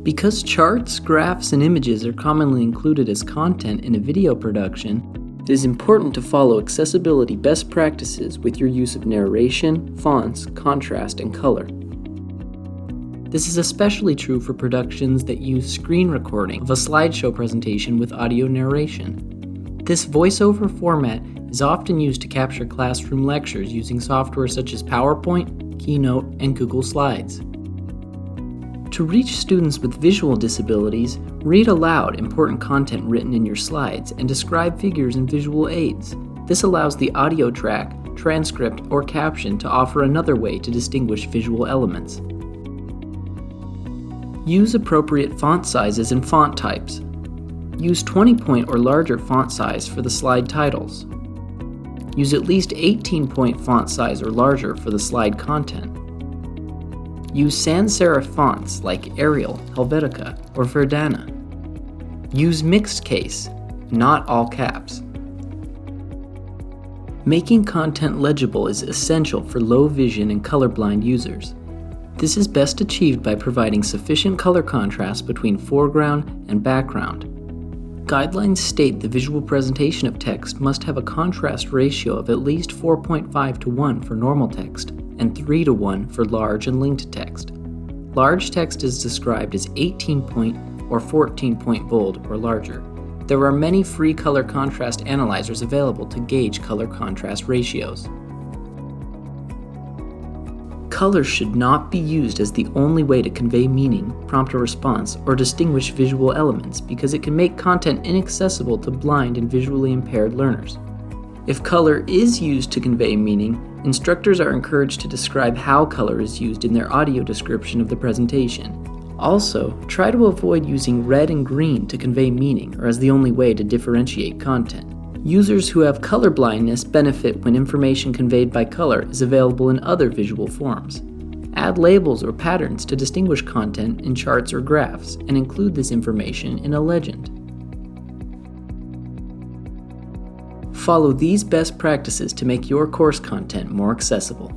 Because charts, graphs, and images are commonly included as content in a video production, it is important to follow accessibility best practices with your use of narration, fonts, contrast, and color. This is especially true for productions that use screen recording of a slideshow presentation with audio narration. This voiceover format is often used to capture classroom lectures using software such as PowerPoint, Keynote, and Google Slides. To reach students with visual disabilities, read aloud important content written in your slides and describe figures and visual aids. This allows the audio track, transcript, or caption to offer another way to distinguish visual elements. Use appropriate font sizes and font types. Use 20-point or larger font size for the slide titles. Use at least 18-point font size or larger for the slide content. Use sans serif fonts like Arial, Helvetica, or Verdana. Use mixed case, not all caps. Making content legible is essential for low vision and colorblind users. This is best achieved by providing sufficient color contrast between foreground and background. Guidelines state the visual presentation of text must have a contrast ratio of at least 4.5 to 1 for normal text and 3 to 1 for large and linked text. Large text is described as 18-point or 14-point bold or larger. There are many free color contrast analyzers available to gauge color contrast ratios. Color should not be used as the only way to convey meaning, prompt a response, or distinguish visual elements because it can make content inaccessible to blind and visually impaired learners. If color is used to convey meaning, instructors are encouraged to describe how color is used in their audio description of the presentation. Also, try to avoid using red and green to convey meaning or as the only way to differentiate content. Users who have color blindness benefit when information conveyed by color is available in other visual forms. Add labels or patterns to distinguish content in charts or graphs and include this information in a legend. Follow these best practices to make your course content more accessible.